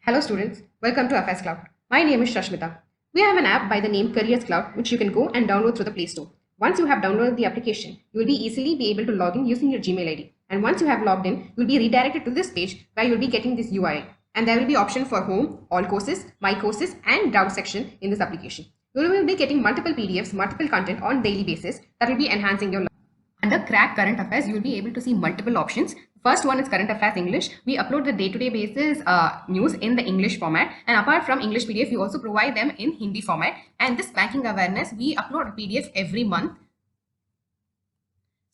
Hello students, welcome to FS Cloud. My name is Shashmita. We have an app by the name Careers Cloud which you can go and download through the Play Store. Once you have downloaded the application, you will easily be able to log in using your Gmail ID. And once you have logged in, you will be redirected to this page where you will be getting this URL. And there will be option for home, all courses, my courses and down section in this application. You will be getting multiple PDFs, multiple content on daily basis that will be enhancing your learning. Under Crack Current Affairs, you will be able to see multiple options. First one is Current Affairs English. We upload the day-to-day basis news in the English format. And apart from English PDF, we also provide them in Hindi format. And this Banking Awareness, we upload a PDF every month.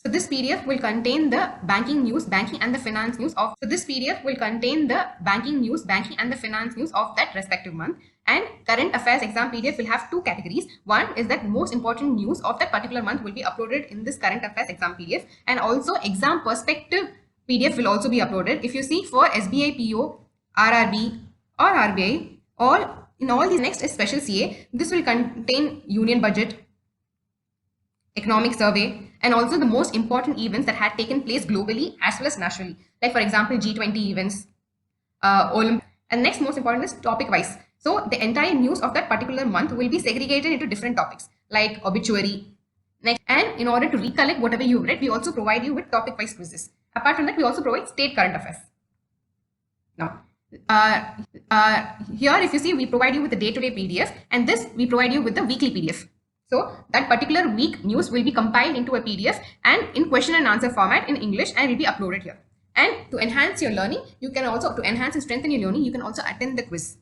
So this PDF will contain the banking news, banking and the finance news of. So this PDF will contain the banking news, banking and the finance news of that respective month. And current affairs exam PDF will have two categories. One is that most important news of that particular month will be uploaded in this current affairs exam PDF, and also exam perspective PDF will also be uploaded. If you see for SBI PO, RRB or RBI, all these, next is special CA. This will contain union budget, economic survey, and also the most important events that had taken place globally as well as nationally. Like for example, G20 events, Olympics. And next most important is topic wise. So the entire news of that particular month will be segregated into different topics like obituary. Next, and in order to recollect whatever you've read, we also provide you with topic wise quizzes. Apart from that, we also provide state current affairs. Now, here if you see, we provide you with the day-to-day PDF, and this we provide you with the weekly PDF. So that particular week news will be compiled into a PDF and in question and answer format in English, and will be uploaded here. And to enhance your learning, you can also, to enhance and strengthen your learning, you can also attend the quiz.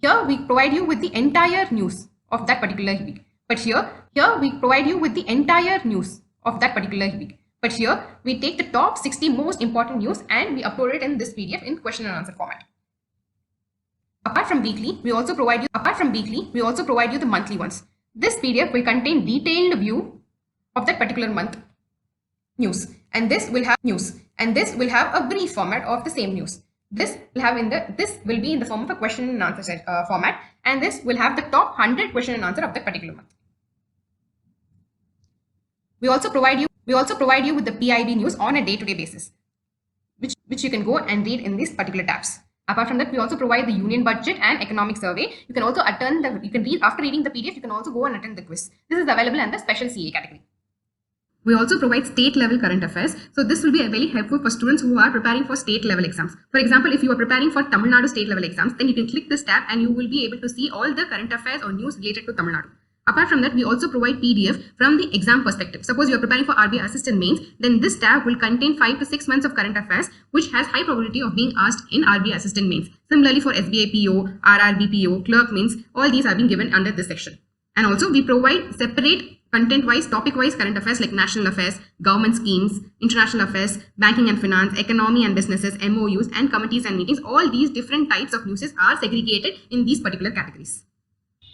Here we provide you with the entire news of that particular week. But here we provide you with the entire news of that particular week. But here we take the top 60 most important news and we upload it in this PDF in question and answer format. Apart from weekly, we also provide you the monthly ones. This PDF will contain detailed view of that particular month news, and this will have a brief format of the same news. This will be in the form of a question and answer format, and this will have the top 100 question and answer of that particular month. We also provide you with the PIB news on a day-to-day basis, which you can go and read in these particular tabs. Apart from that, we also provide the union budget and economic survey. You can also read after reading the PDF. You can also go and attend the quiz. This is available in the special CA category. We also provide state level current affairs. So this will be very helpful for students who are preparing for state level exams. For example, if you are preparing for Tamil Nadu state level exams, then you can click this tab and you will be able to see all the current affairs or news related to Tamil Nadu. Apart from that, we also provide PDF from the exam perspective. Suppose you are preparing for RBI Assistant Mains, then this tab will contain 5 to 6 months of current affairs, which has high probability of being asked in RBI Assistant Mains. Similarly, for SBI PO, RRB PO, Clerk Mains, all these are being given under this section. And also, we provide separate content-wise, topic-wise current affairs like national affairs, government schemes, international affairs, banking and finance, economy and businesses, MOUs, and committees and meetings. All these different types of news are segregated in these particular categories.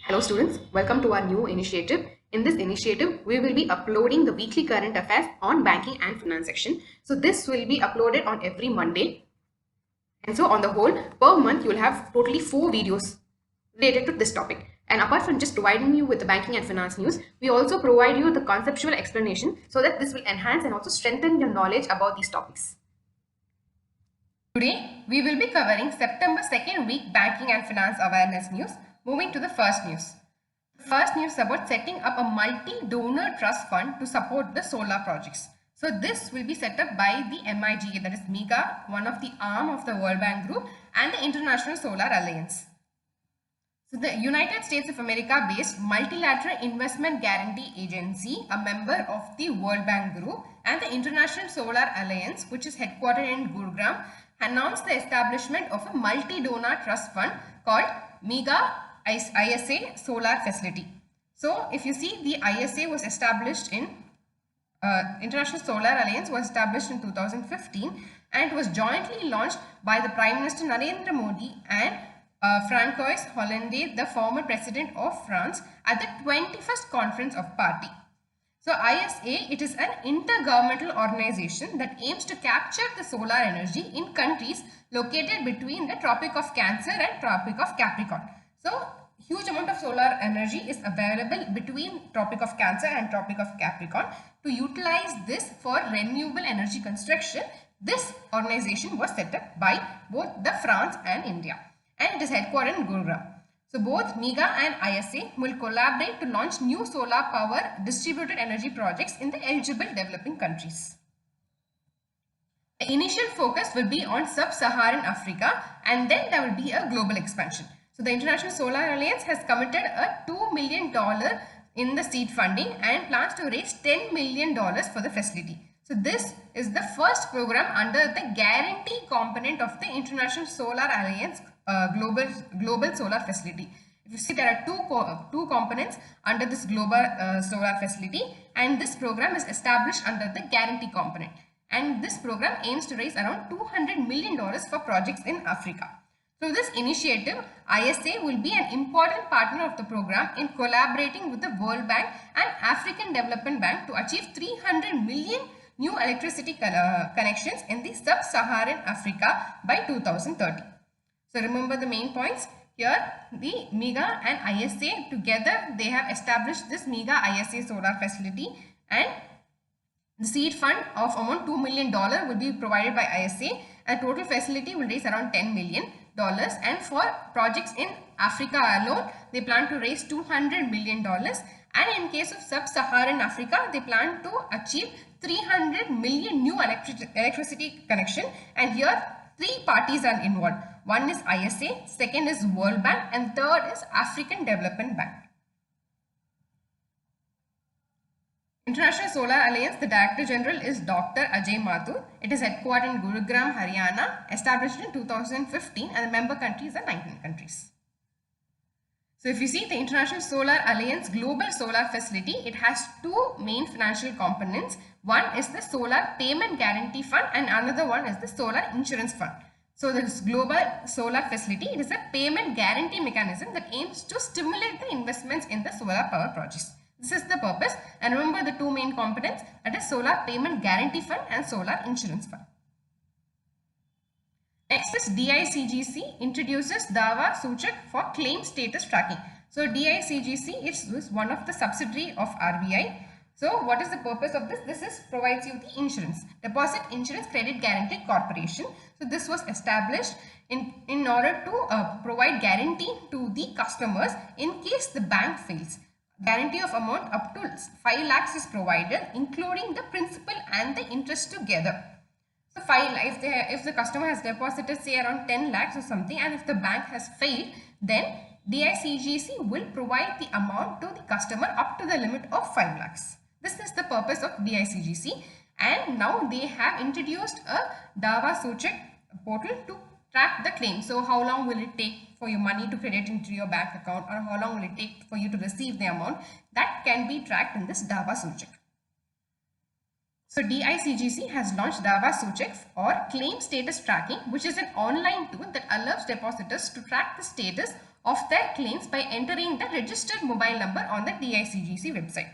Hello students, welcome to our new initiative. In this initiative, we will be uploading the weekly current affairs on banking and finance section. So this will be uploaded on every Monday. And so on the whole, per month, you will have totally 4 videos related to this topic. And apart from just providing you with the banking and finance news, we also provide you the conceptual explanation so that this will enhance and also strengthen your knowledge about these topics. Today, we will be covering September 2nd week banking and finance awareness news. Moving to the first news. The first news is about setting up a multi-donor trust fund to support the solar projects. So this will be set up by the MIGA, that is MIGA, one of the arm of the World Bank Group, and the International Solar Alliance. So the United States of America based Multilateral Investment Guarantee Agency, a member of the World Bank Group, and the International Solar Alliance, which is headquartered in Gurugram, announced the establishment of a multi-donor trust fund called MIGA ISA Solar Facility. So if you see, the ISA was established in International Solar Alliance was established in 2015, and it was jointly launched by the Prime Minister Narendra Modi and Francois Hollande, the former president of France, at the 21st Conference of Party. So ISA, it is an intergovernmental organization that aims to capture the solar energy in countries located between the Tropic of Cancer and Tropic of Capricorn. So huge amount of solar energy is available between Tropic of Cancer and Tropic of Capricorn. To utilize this for renewable energy construction, This organization was set up by both the France and India, and it is headquartered in Gurugram. So both MEGA and ISA will collaborate to launch new solar power distributed energy projects in the eligible developing countries. The initial focus will be on sub-Saharan Africa, and then there will be a global expansion. So the International Solar Alliance has committed a $2 million in the seed funding and plans to raise $10 million for the facility. So this is the first program under the guarantee component of the International Solar Alliance global solar facility. If you see, there are two components under this global solar facility, and this program is established under the guarantee component. And this program aims to raise around $200 million for projects in Africa. Through this initiative, ISA will be an important partner of the program in collaborating with the World Bank and African Development Bank to achieve 300 million new electricity connections in the sub-Saharan Africa by 2030. So remember the main points. Here, the MEGA and ISA together, they have established this MEGA ISA solar facility, and the seed fund of amount $2 million will be provided by ISA, and total facility will raise around $10 million. And for projects in Africa alone, they plan to raise $200 million. And in case of sub-Saharan Africa, they plan to achieve 300 million new electricity connection. And here, three parties are involved. One is ISA, second is World Bank, and third is African Development Bank. International Solar Alliance, the Director General is Dr. Ajay Mathur. It is headquartered in Gurugram, Haryana, established in 2015, and the member countries are 19 countries. So if you see the International Solar Alliance Global Solar Facility, it has two main financial components. One is the Solar Payment Guarantee Fund, and another one is the Solar Insurance Fund. So this Global Solar Facility, it is a payment guarantee mechanism that aims to stimulate the investments in the solar power projects. This is the purpose, and remember the two main components, that is Solar Payment Guarantee Fund and Solar Insurance Fund. Next is DICGC introduces Dawa Soochak for claim status tracking. So DICGC is one of the subsidiary of RBI. So what is the purpose of this? This provides you the insurance, Deposit Insurance Credit Guarantee Corporation. So this was established in order to provide guarantee to the customers in case the bank fails. Guarantee of amount up to 5 lakhs is provided, including the principal and the interest together. So 5 lakhs, if the customer has deposited say around 10 lakhs or something, and if the bank has failed, then DICGC will provide the amount to the customer up to the limit of 5 lakhs. This is the purpose of DICGC, and now they have introduced a Dawa Soochak portal to track the claim. So how long will it take for your money to credit into your bank account, or how long will it take for you to receive the amount? That can be tracked in this Dawa Soochak. So DICGC has launched Dawa Soochak or Claim Status Tracking, which is an online tool that allows depositors to track the status of their claims by entering the registered mobile number on the DICGC website.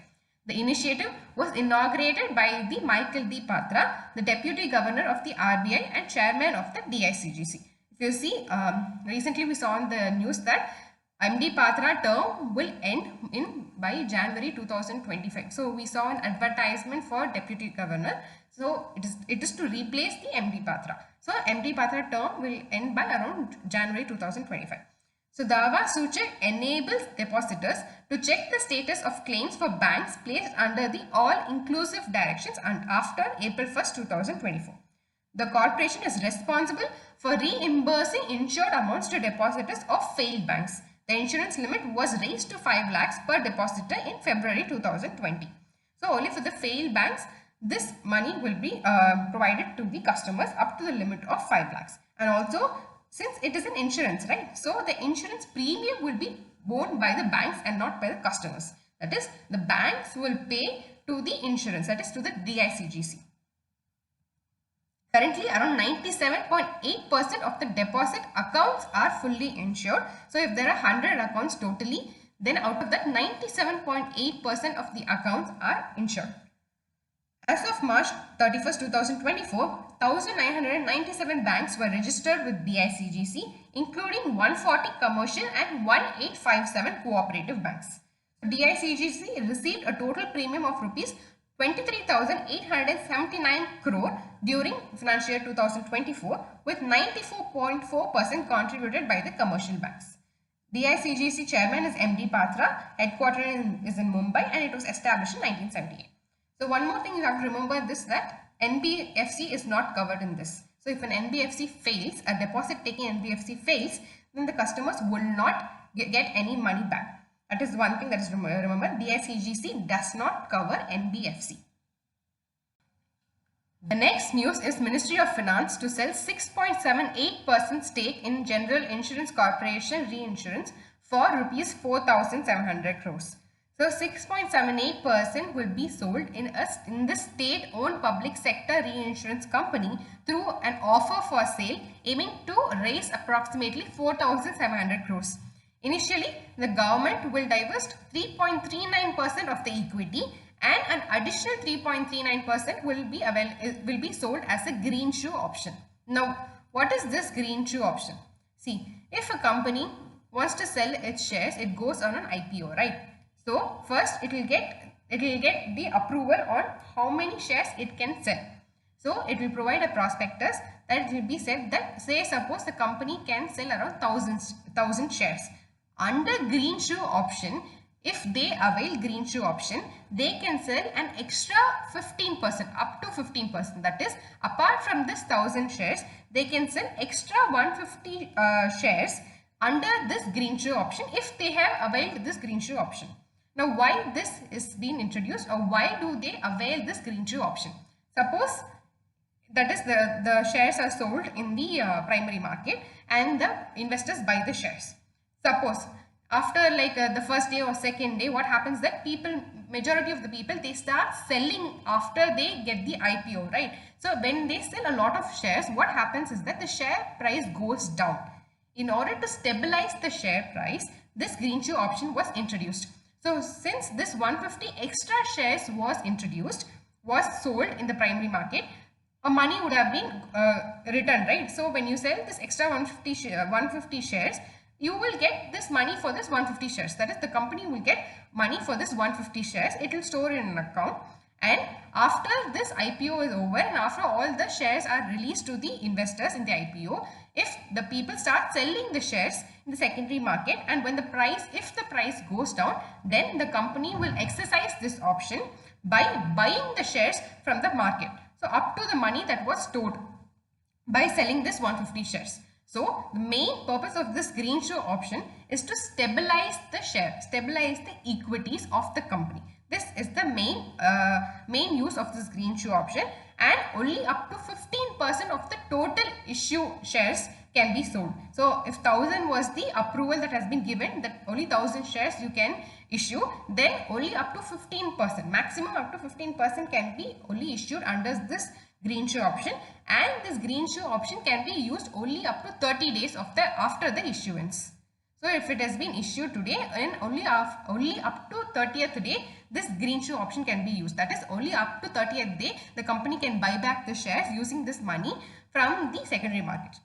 The initiative was inaugurated by the Michael D. Patra, the Deputy Governor of the RBI and Chairman of the DICGC. If you see, recently we saw in the news that MD Patra term will end by January 2025. So we saw an advertisement for Deputy Governor. So it is to replace the MD Patra. So MD Patra term will end by around January 2025. So Dawa Soochak enables depositors to check the status of claims for banks placed under the all-inclusive directions and after April 1st, 2024. The corporation is responsible for reimbursing insured amounts to depositors of failed banks. The insurance limit was raised to 5 lakhs per depositor in February 2020. So only for the failed banks, this money will be provided to the customers up to the limit of 5 lakhs. And also, since it is an insurance, right? So the insurance premium will be borne by the banks and not by the customers. That is, the banks will pay to the insurance, that is to the DICGC. Currently, around 97.8% of the deposit accounts are fully insured. So if there are 100 accounts totally, then out of that 97.8% of the accounts are insured. As of March 31st, 2024, 1,997 banks were registered with DICGC, including 140 commercial and 1,857 cooperative banks. DICGC received a total premium of rupees 23,879 crore during financial year 2024, with 94.4% contributed by the commercial banks. DICGC chairman is MD Patra, headquartered is in Mumbai, and it was established in 1978. So one more thing you have to remember this, that NBFC is not covered in this. So if an NBFC fails, a deposit taking NBFC fails, then the customers will not get any money back. That is one thing that is remember, DICGC does not cover NBFC. The next news is Ministry of Finance to sell 6.78% stake in General Insurance Corporation Reinsurance for rupees 4,700 crores. So 6.78% will be sold in the state-owned public sector reinsurance company through an offer for sale aiming to raise approximately 4,700 crores. Initially, the government will divest 3.39% of the equity, and an additional 3.39% will be sold as a green shoe option. Now, what is this green shoe option? See, if a company wants to sell its shares, it goes on an IPO, right? So, first it will get the approval on how many shares it can sell. So, it will provide a prospectus that it will be said that, say suppose the company can sell around 1,000 shares. Under green shoe option, if they avail green shoe option, they can sell an extra 15%, up to 15%. That is, apart from this 1,000 shares, they can sell extra 150 shares under this green shoe option if they have availed this green shoe option. Now, why this is being introduced, or why do they avail this green shoe option? Suppose that is the shares are sold in the primary market and the investors buy the shares. Suppose after the first day or second day, what happens that majority of the people, they start selling after they get the IPO, right? So when they sell a lot of shares, what happens is that the share price goes down. In order to stabilize the share price, this green shoe option was introduced. So since this 150 extra shares was sold in the primary market, money would have been returned, right? So when you sell this extra 150 shares, you will get this money for this 150 shares. That is, the company will get money for this 150 shares. It will store in an account. And after this IPO is over and after all the shares are released to the investors in the IPO, if the people start selling the shares in the secondary market, and when if the price goes down, then the company will exercise this option by buying the shares from the market. So up to the money that was stored by selling this 150 shares. So the main purpose of this green shoe option is to stabilize the equities of the company. This is the main use of this green shoe option, and only up to 15% of the total issue shares can be sold. So if 1,000 was the approval that has been given, that only 1,000 shares you can issue, then only up to 15%, maximum up to 15% can be only issued under this green shoe option, and this green shoe option can be used only up to 30 days after the issuance. So if it has been issued today, and only up to 30th day, this green shoe option can be used. That is, only up to 30th day, the company can buy back the shares using this money from the secondary market.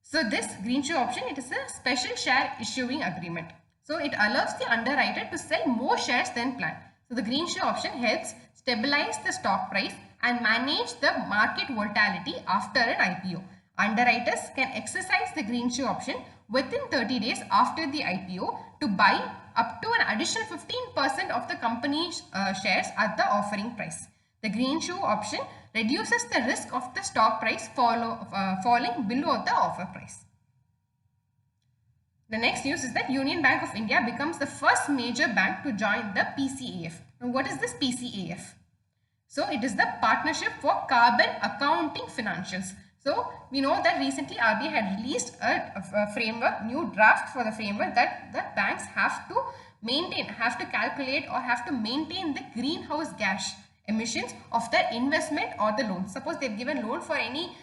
So this green shoe option, it is a special share issuing agreement. So it allows the underwriter to sell more shares than planned. So the green shoe option helps stabilize the stock price and manage the market volatility after an IPO. Underwriters can exercise the green shoe option within 30 days after the IPO to buy up to an additional 15% of the company's shares at the offering price. The green shoe option reduces the risk of the stock price falling below the offer price. The next news is that Union Bank of India becomes the first major bank to join the PCAF. Now, what is this PCAF? So, it is the Partnership for Carbon Accounting Financials. So, we know that recently RBI had released a framework, new draft for the framework, that the banks have to calculate or have to maintain the greenhouse gas emissions of their investment or the loan. Suppose they've given loan for any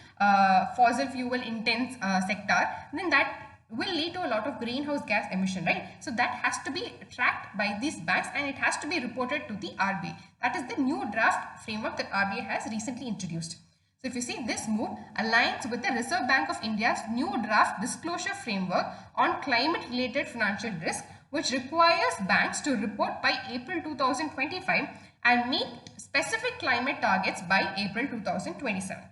fossil fuel intense sector, then that will lead to a lot of greenhouse gas emission, right? So that has to be tracked by these banks and it has to be reported to the RBI. That is the new draft framework that RBI has recently introduced. So if you see, this move aligns with the Reserve Bank of India's new draft disclosure framework on climate related financial risk, which requires banks to report by April 2025 and meet specific climate targets by April 2027.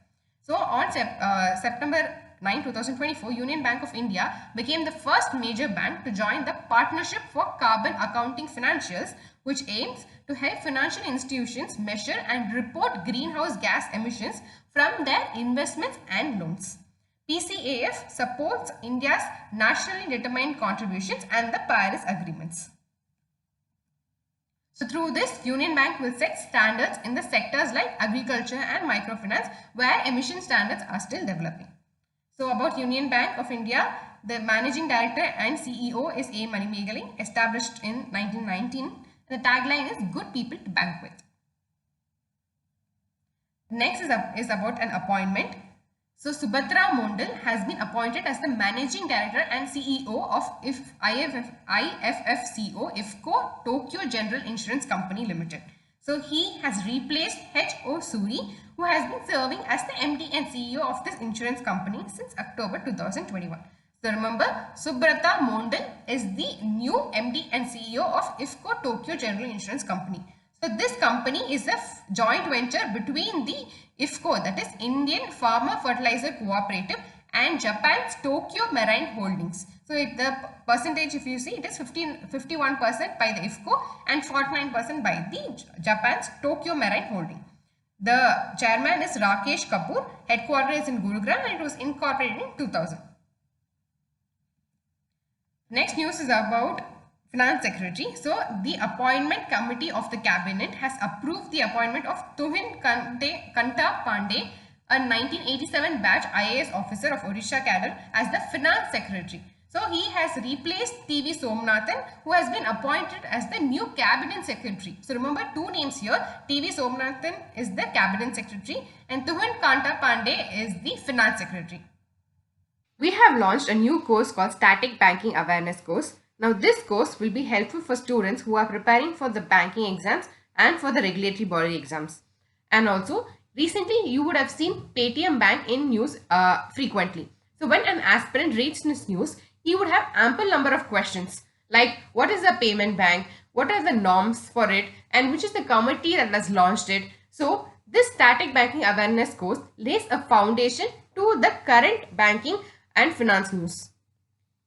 So on September 9, 2024, Union Bank of India became the first major bank to join the Partnership for Carbon Accounting Financials, which aims to help financial institutions measure and report greenhouse gas emissions from their investments and loans. PCAF supports India's nationally determined contributions and the Paris agreements. So through this, Union Bank will set standards in the sectors like agriculture and microfinance, where emission standards are still developing. So about Union Bank of India, the Managing Director and CEO is A. Manimegaly, established in 1919. The tagline is "Good People to Bank With." Next is about an appointment. So Subhadra Mondal has been appointed as the Managing Director and CEO of IFFCO IFFCO Tokyo General Insurance Company Limited. So he has replaced H.O. Suri, who has been serving as the MD and CEO of this insurance company since October 2021. So remember, Subhrata Mondal is the new MD and CEO of IFFCO Tokyo General Insurance Company. So this company is a joint venture between the IFFCO, that is Indian Farmer Fertilizer Cooperative, and Japan's Tokyo Marine Holdings. So the percentage, if you see, it is 51% by the IFFCO and 49% by the Japan's Tokyo Marine Holding. The chairman is Rakesh Kapoor. Headquarters is in Gurugram and it was incorporated in 2000. Next news is about Finance Secretary. So the appointment committee of the cabinet has approved the appointment of Tuhin Kanta Pandey, a 1987 batch IAS officer of Odisha cadre, as the Finance Secretary. So he has replaced T.V. Somnathan, who has been appointed as the new Cabinet Secretary. So remember two names here. T.V. Somnathan is the Cabinet Secretary and Tuhin Kanta Pandey is the Finance Secretary. We have launched a new course called Static Banking Awareness course. Now this course will be helpful for students who are preparing for the banking exams and for the regulatory body exams. And also recently you would have seen Paytm Bank in news frequently. So when an aspirant reads this news, he would have ample number of questions like what is a payment bank, what are the norms for it, and which is the committee that has launched it. So this Static Banking Awareness course lays a foundation to the current banking and finance news.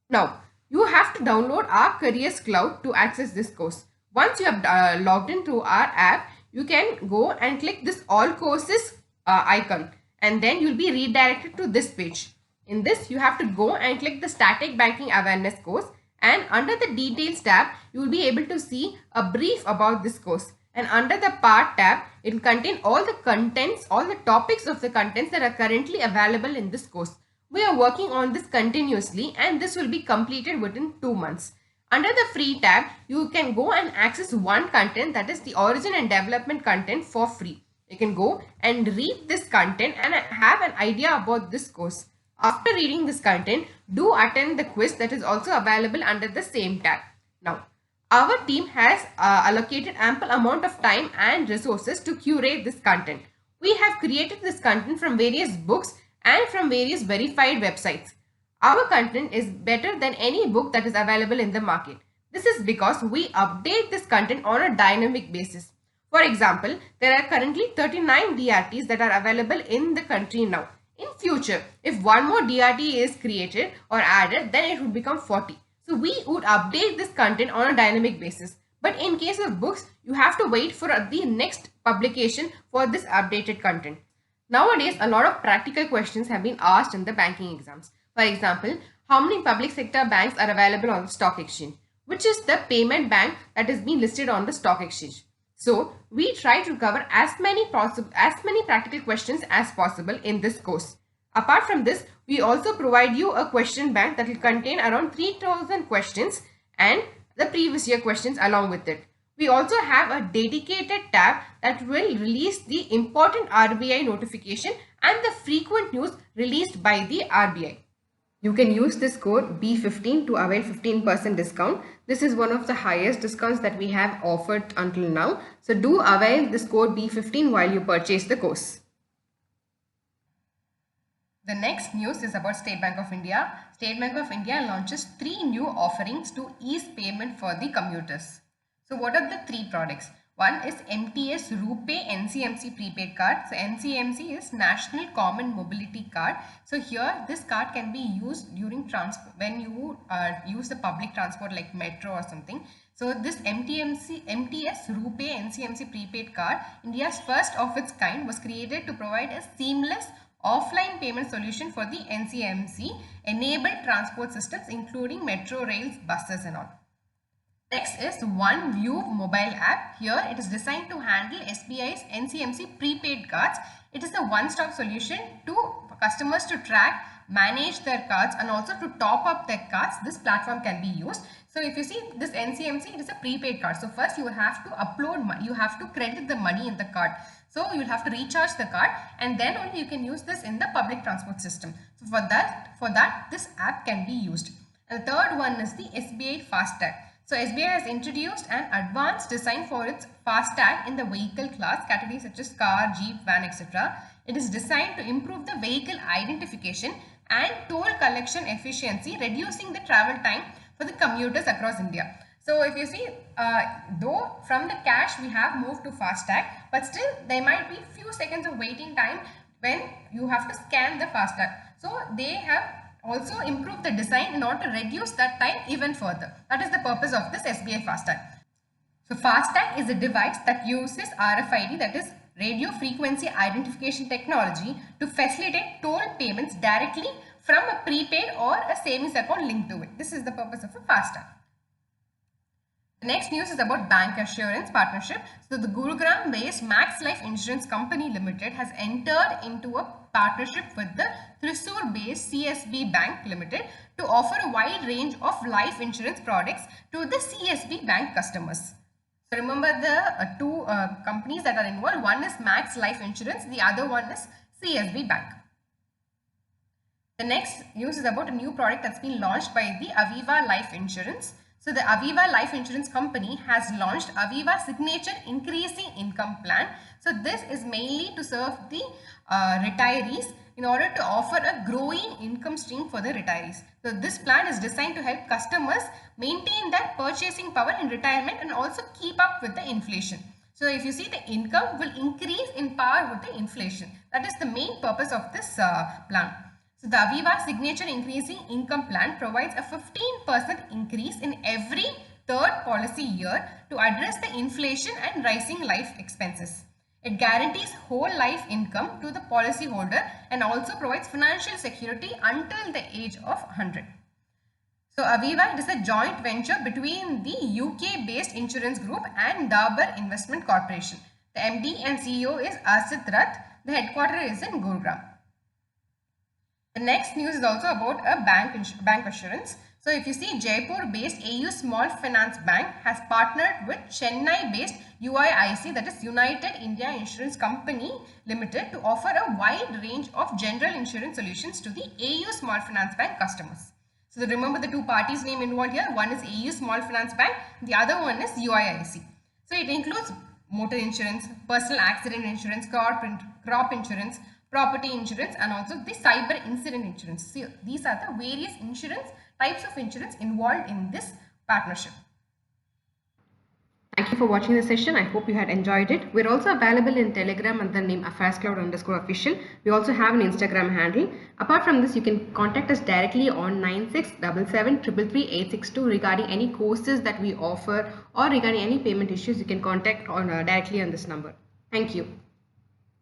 Now, you have to download our Careers Cloud to access this course. Once you have logged into our app, you can go and click this All Courses icon and then you'll be redirected to this page. In this, you have to go and click the Static Banking Awareness course, and under the Details tab, you will be able to see a brief about this course. And under the Part tab, it will contain all the contents, all the topics of the contents that are currently available in this course. We are working on this continuously and this will be completed within 2 months. Under the Free tab, you can go and access one content, that is the origin and development content, for free. You can go and read this content and have an idea about this course. After reading this content, do attend the quiz that is also available under the same tab. Now, our team has allocated ample amount of time and resources to curate this content. We have created this content from various books and from various verified websites. Our content is better than any book that is available in the market. This is because we update this content on a dynamic basis. For example, there are currently 39 DRTs that are available in the country now. In future, if one more DRT is created or added, then it would become 40. So we would update this content on a dynamic basis. But in case of books, you have to wait for the next publication for this updated content. Nowadays, a lot of practical questions have been asked in the banking exams. For example, how many public sector banks are available on the stock exchange? Which is the payment bank that is being listed on the stock exchange? So, we try to cover as many practical questions as possible in this course. Apart from this, we also provide you a question bank that will contain around 3000 questions and the previous year questions along with it. We also have a dedicated tab that will release the important RBI notification and the frequent news released by the RBI. You can use this code B15 to avail 15% discount. This is one of the highest discounts that we have offered until now. So do avail this code B15 while you purchase the course. The next news is about State Bank of India. State Bank of India launches 3 new offerings to ease payment for the commuters. So what are the 3 products? One is MTS RuPay NCMC prepaid card. So NCMC is National Common Mobility Card. So here this card can be used during transport when you use the public transport like metro or something. So this MTS RuPay NCMC prepaid card, India's first of its kind, was created to provide a seamless offline payment solution for the NCMC enabled transport systems including metro, rails, buses and all. Next is OneView mobile app. Here it is designed to handle SBI's NCMC prepaid cards. It is a one-stop solution for customers to track, manage their cards and also to top up their cards. This platform can be used. So if you see this NCMC, it is a prepaid card. So first you have to upload, you have to credit the money in the card. So you will have to recharge the card and then only you can use this in the public transport system. So for that this app can be used. And the third one is the SBI FASTag. So SBI has introduced an advanced design for its FASTag in the vehicle class categories such as car, jeep, van, etc. It is designed to improve the vehicle identification and toll collection efficiency, reducing the travel time for the commuters across India. So if you see, though from the cash we have moved to FASTag, but still there might be few seconds of waiting time when you have to scan the FASTag. So they have also improved the design in order to reduce that time even further. That is the purpose of this SBI FASTag. So FASTag is a device that uses RFID, that is radio frequency identification technology, to facilitate toll payments directly from a prepaid or a savings account linked to it. This is the purpose of a FASTag. The next news is about bank assurance partnership. So the Gurugram based Max Life Insurance Company Limited has entered into a partnership with the Thrissur based CSB Bank Limited to offer a wide range of life insurance products to the CSB Bank customers. So remember the two companies that are involved. One is Max Life Insurance, the other one is CSB Bank. The next news is about a new product that's been launched by the Aviva Life Insurance. So the Aviva Life Insurance Company has launched Aviva Signature Increasing Income Plan. So this is mainly to serve the retirees in order to offer a growing income stream for the retirees. So this plan is designed to help customers maintain their purchasing power in retirement and also keep up with the inflation. So if you see, the income will increase in par with the inflation. That is the main purpose of this plan. So the Aviva Signature Increasing Income Plan provides a 15% increase in every third policy year to address the inflation and rising life expenses. It guarantees whole life income to the policyholder and also provides financial security until the age of 100. So Aviva, it is a joint venture between the UK-based insurance group and Dabur Investment Corporation. The MD and CEO is Asit Rath. The headquarters is in Gurugram. The next news is also about a bank assurance. So if you see, Jaipur-based AU Small Finance Bank has partnered with Chennai-based UIIC, that is United India Insurance Company Limited, to offer a wide range of general insurance solutions to the AU Small Finance Bank customers. So remember the two parties name involved here. One is AU Small Finance Bank, the other one is UIIC. So it includes motor insurance, personal accident insurance, crop insurance, property insurance and also the cyber incident insurance. So these are the various types of insurance involved in this partnership. Thank you for watching the session. I hope you had enjoyed it. We're also available in Telegram under the name AffairsCloud_official. We also have an Instagram handle. Apart from this, you can contact us directly on 9677333862 regarding any courses that we offer or regarding any payment issues. You can contact directly on this number. Thank you.